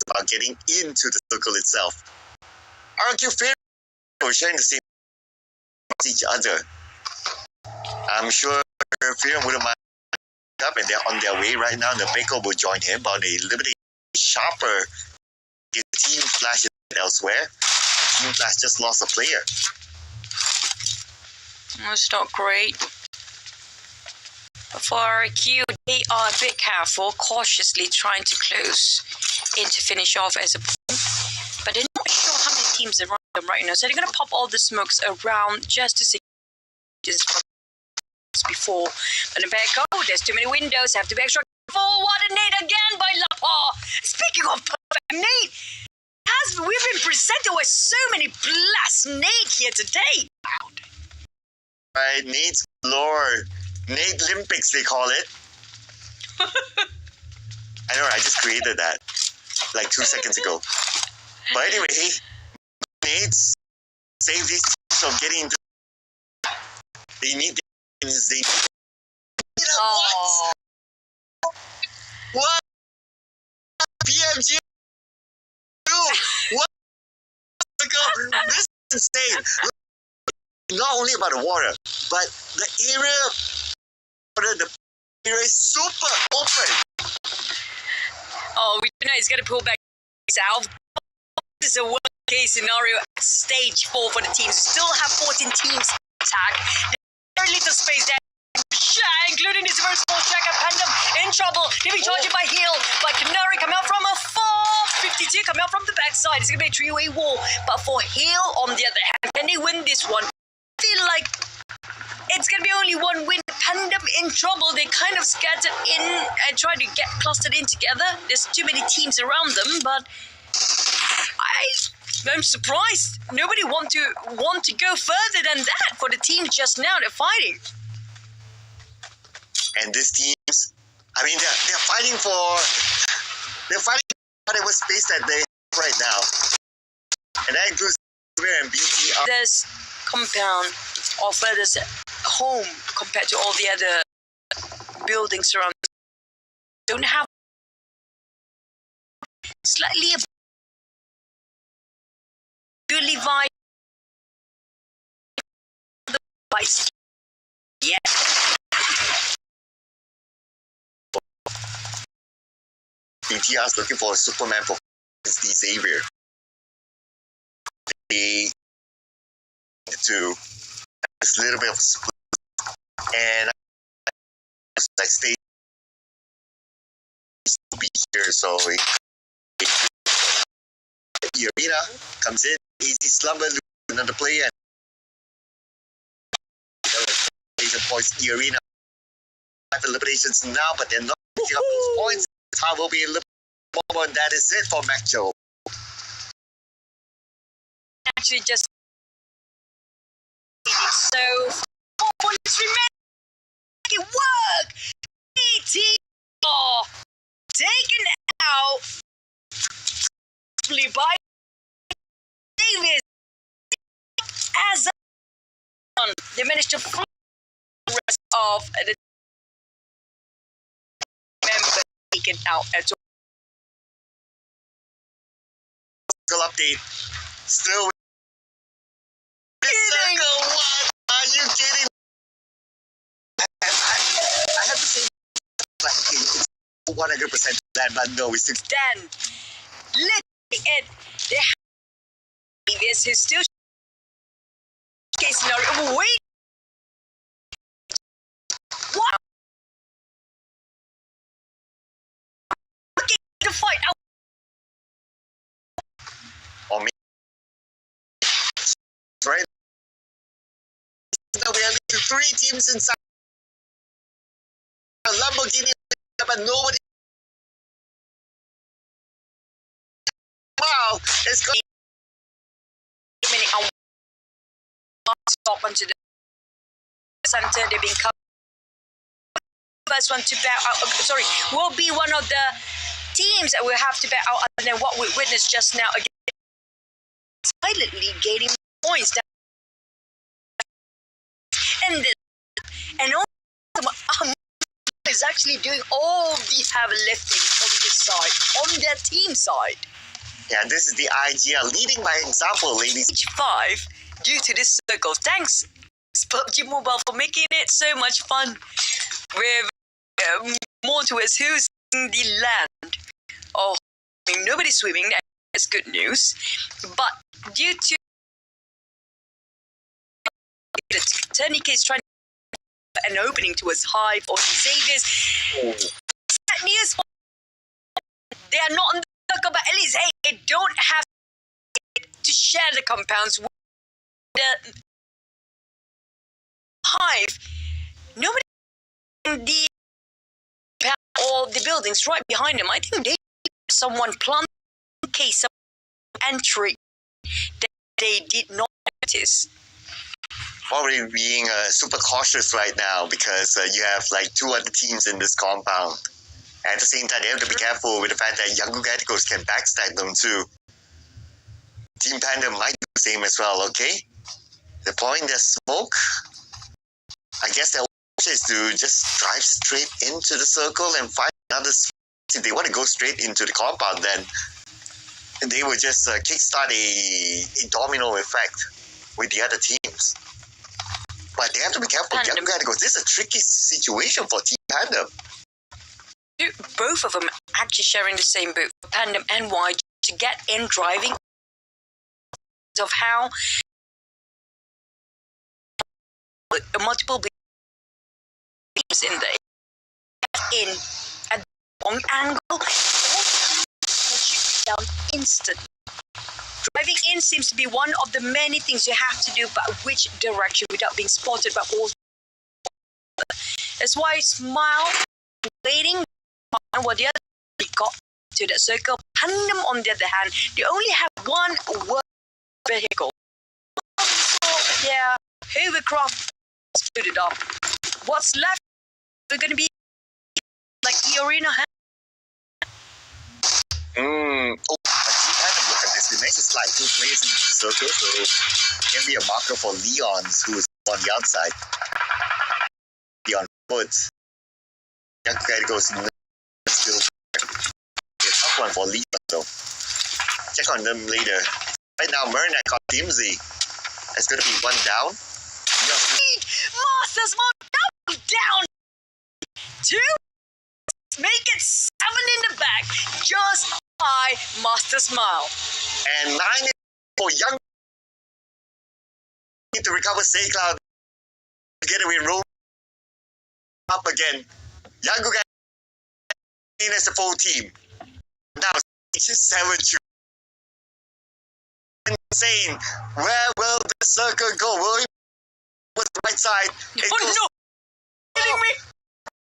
about getting into the circle itself. Aren't you fearing we're sharing the same as each other? I'm sure Fearon wouldn't mind up and they're on their way right now. The Baker will join him, but a little bit sharper. His Team Flash is elsewhere. Team Flash just lost a player. That's not great. But for RQ, they are a bit careful, cautiously trying to close in to finish off as a point. But they're not sure how many teams are around them right now, so they're going to pop all the smokes around just to see this before. But the back, oh, there's too many windows, have to be extra careful. What a nade again by Lapa. Speaking of perfect nade, we've been presented with so many blast nades here today. Right, Nate's Lord. Nate Olympics, they call it. I know, I just created that like 2 seconds ago. But anyway, Nate's save these teams from getting into. They need Oh. What? PMGO? What? This is insane. Not only about the water, but the area is super open. Oh, we know he's going to pull back south. This is a worst case scenario at stage 4 for the teams. Still have 14 teams attack. Very little space there. Including this very small checker. Pandem in trouble. Giving charged by Heel. But Canary come out from afar. 52 come out from the backside. It's going to be a three-way wall. But for Heel, on the other hand, can they win this one? I feel like it's going to be only one win. Pandem in trouble. They kind of scattered in and tried to get clustered in together. There's too many teams around them, but I'm surprised. Nobody want to go further than that for the teams just now. They're fighting. And these teams, I mean, they're fighting for whatever space that they have right now. And that includes and BT. This compound or furthest home compared to all the other buildings around don't have slightly a purely vibe. Yeah. BTR is looking for a Superman for Xavier. They to this little bit of split, and I stay to be here, so the arena comes in, easy slumber, another player, and points the arena. 5 eliminations now, but they're not picking up those points. Time will be a little more, and that is it for MacJo. Actually, just so 4 points remain. Make it work. BTR taken out by Davis as they managed to fly the rest of the members taken out at all. Update. Still kidding. What? Are you kidding? I have to say, like, it's 100% that, but no, we still stand. Literally, it. This is still case scenario. Wait. What? Okay, the fight out. Or me. Right. Now we have 3 teams inside. A Lamborghini, but nobody. Wow, it's going. Stop onto the center. They've been covered. First one to bow out. Sorry, will be one of the teams that will have to bow out. And then what we witnessed just now again, silently gaining points. And all is actually doing all the heavy lifting on this side, on their team side. Yeah, this is the idea, leading by example, ladies. Stage 5, due to this circle. Thanks, PUBG Mobile, for making it so much fun. With more towards who's in the land. Oh, I mean, nobody's swimming. That's good news. But due to the tourniquet is trying to an opening towards Hive or Xavier's. That news, they are not on the circle, but at least, hey, they don't have to share the compounds with the Hive. Nobody in the or the buildings right behind them. I think they someone planted in case of entry that they did not notice. Probably being super cautious right now because you have like 2 other teams in this compound. At the same time, they have to be careful with the fact that Young Gaticos can backstab them too. Team Panda might do the same as well, okay? Deploying their smoke. I guess their option is to just drive straight into the circle and find another spot. If they want to go straight into the compound, then they will just kickstart a domino effect with the other teams. But they have to be careful. Young Gaticos, this is a tricky situation for Team Panda. Both of them actually sharing the same boat, Pandem and YG, to get in driving of how multiple beams in at the wrong angle down instantly. Driving in seems to be one of the many things you have to do, but which direction without being spotted by all. That's why Smile waiting while the other got to the circle. Pandem, on the other hand, they only have one vehicle. So their hovercraft split up. What's left? We're gonna be like the arena. Oh, look at this. We managed to slide 2 players into the circle, so it can be a marker for Leon's, who is on the outside. Leon Woods. Young Gaticos still a tough one for Leon, though. Check on them later. Right now, Murnak got Dimsy. It's going to be 1 down. Master Smile down. 2. Make it 7 in the back. Just by Master Smile. And 9 for Young. Need to recover Say Cloud. Together we roll up again. Young Gaticos as a full team. Now it's just 7-2. Insane. Where will the circle go? Will it with the right side? It Oh goes, no! Kidding me?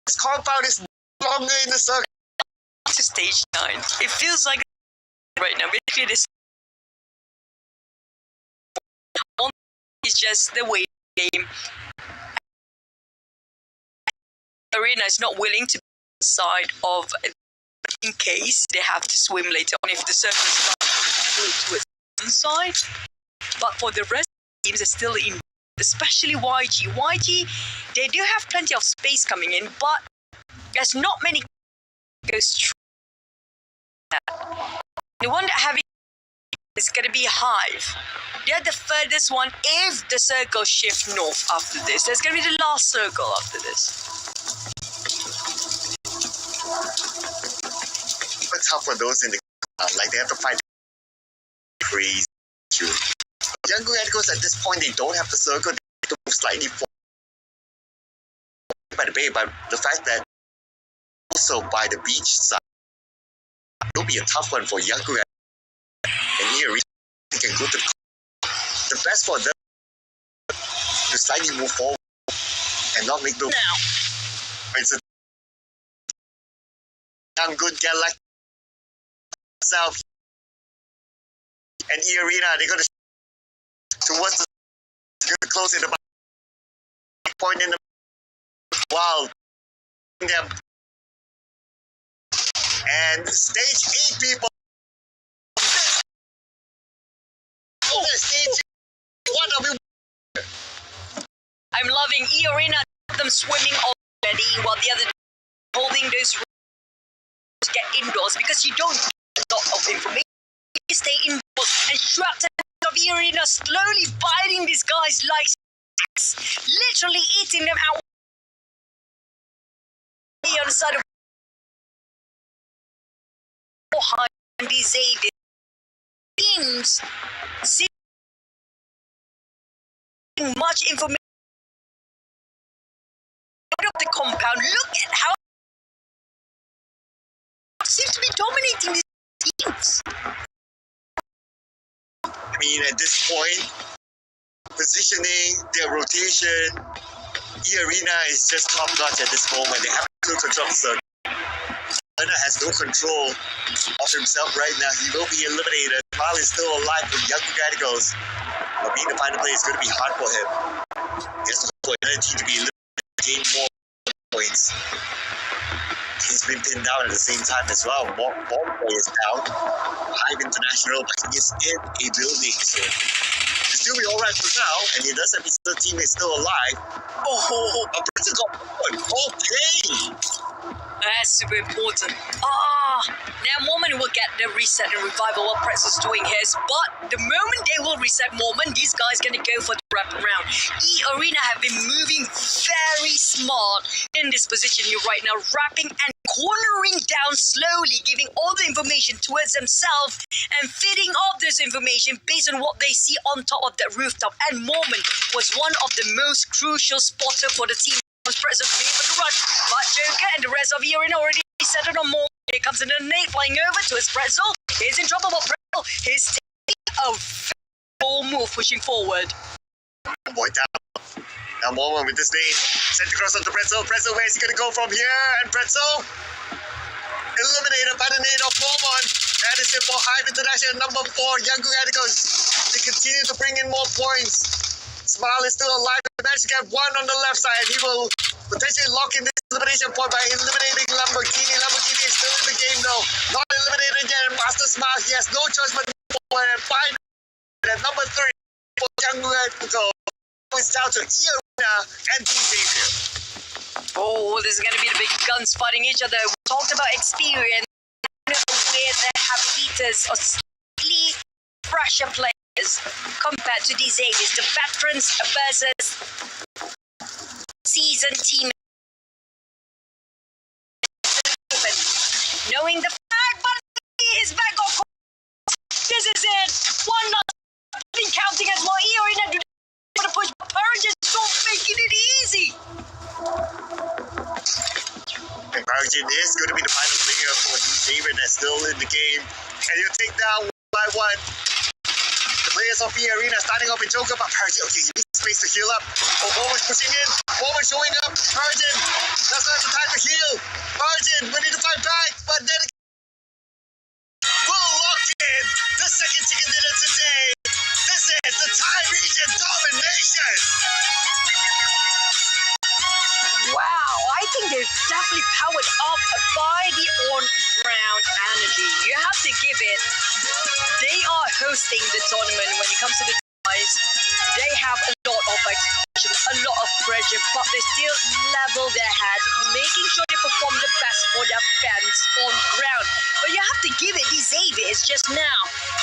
This compound is longer in the circle. To stage 9. It feels like right now. Basically, this is just the way game. Arena is not willing to be inside of in case they have to swim later on if the surface goes to its side. But for the rest of the teams, are still in, especially YG. YG, they do have plenty of space coming in, but there's not many goes through. The one that having is going to be Hive. They're the furthest one if the circle shift north after this. That's going to be the last circle after this. It's tough for those in the like they have to fight crazy. Young Gaticos at this point, they don't have the circle. They have to move slightly forward by the bay, but the fact that also by the beach side, it'll be a tough one for Young Gaticos. And here they can go to the best for them to slightly move forward and not make those. Now, it's a young good get like self and E-Arena, they're going to towards the close in the point in the while them and stage 8 people. Stage 1 of you. I'm loving E-Arena, them swimming already while the other holding those to get indoors because you don't get a lot of information. You stay indoors and trapped of the arena, slowly biting these guys like snakes, literally eating them out on the other side of behind these teams. Seeing much information out of the compound. Look at how it seems to be dominating these teams. I mean, at this point, positioning, their rotation, E-Arena is just top-notch at this moment. They have no control of the circuit. Leonard has no control of himself right now. He will be eliminated. Mal is still alive with Young Radicals. But being the final player is going to be hard for him. He has to put energy to be eliminated to gain more points. He's been pinned down at the same time as well. More players down. Hive International, but he is in a building, so he'll still be alright for now, and he does have his third teammate still alive. Oh, a person got one. Okay. That's super important. Now Mormon will get the reset and revival what Pretzel's doing here. But the moment they will reset Mormon, these guys gonna go for the wrap around. E-Arena have been moving very smart in this position here right now, wrapping and cornering down slowly, giving all the information towards themselves and feeding off this information based on what they see on top of that rooftop. And Mormon was one of the most crucial spotter for the team. Pretzel for the rush, but Joker and the rest of the arena already set it on more. Here comes another nade flying over to his Pretzel. He's in trouble, but Pretzel is taking a full move pushing forward. Boy down. Now Mormon with this nade. Sent across onto Pretzel. Pretzel, where is he going to go from here? And Pretzel eliminated by the nade of Mormon. That is it for Hive International number 4. Young Radicals. They continue to bring in more points. Smile is still alive. He managed to get one on the left side. He will potentially lock in this elimination point by eliminating Lamborghini. Lamborghini is still in the game though. Not eliminated yet. Master Smile, he has no choice but to and find at number 3 for Young Radicals. It's down to E-Arena and Team Xavier. Oh, this is going to be the big guns fighting each other. We talked about experience with the heavy hitters or slightly fresher players compared to these ages, the veterans versus seasoned team. Knowing the fact, but his back off. This is it. One last been counting as well. E-Arena do for the push, but Purge is not making it easy. And Paragin is going to be the final player for Xavier that's still in the game. And he'll take down one by one. Players of E-Arena starting off in Joker, but Paragin, okay, he needs space to heal up. Oh, Mormon's pushing in. Mormon showing up. Paragin doesn't have the time to heal. Paragin, we need to fight back, but then we'll lock in the second chicken dinner today. This is the Thai region domination. Wow, I think they're definitely powered up by the on-ground energy. You have to give it. They are hosting the tournament when it comes to the guys. They have a lot of expectation, a lot of pressure, but they still level their head, making sure they perform the best for their fans on ground. But you have to give it, these Xavier is just now.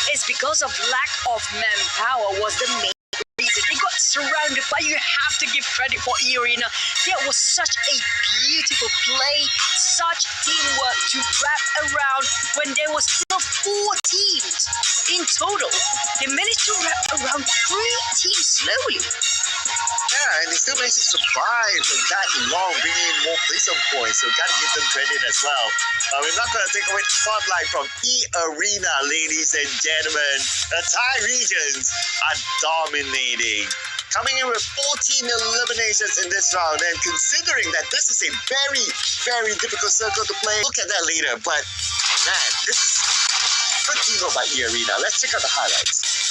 It's because of lack of manpower was the main reason. They got surrounded, but you have to give credit for E-Arena. There was such a beautiful play, such teamwork to wrap around when there was still 4 teams in total. They managed to wrap around 3 teams slowly. Yeah, and they still managed to survive that long, bringing in more placement points. So gotta give them credit as well. We're not gonna take away the spotlight from E-Arena, ladies and gentlemen. The Thai regions are dominating. Coming in with 14 eliminations in this round, and considering that this is a very, very difficult circle to play, look at that later. But man, this is good teamwork by E-Arena. Let's check out the highlights.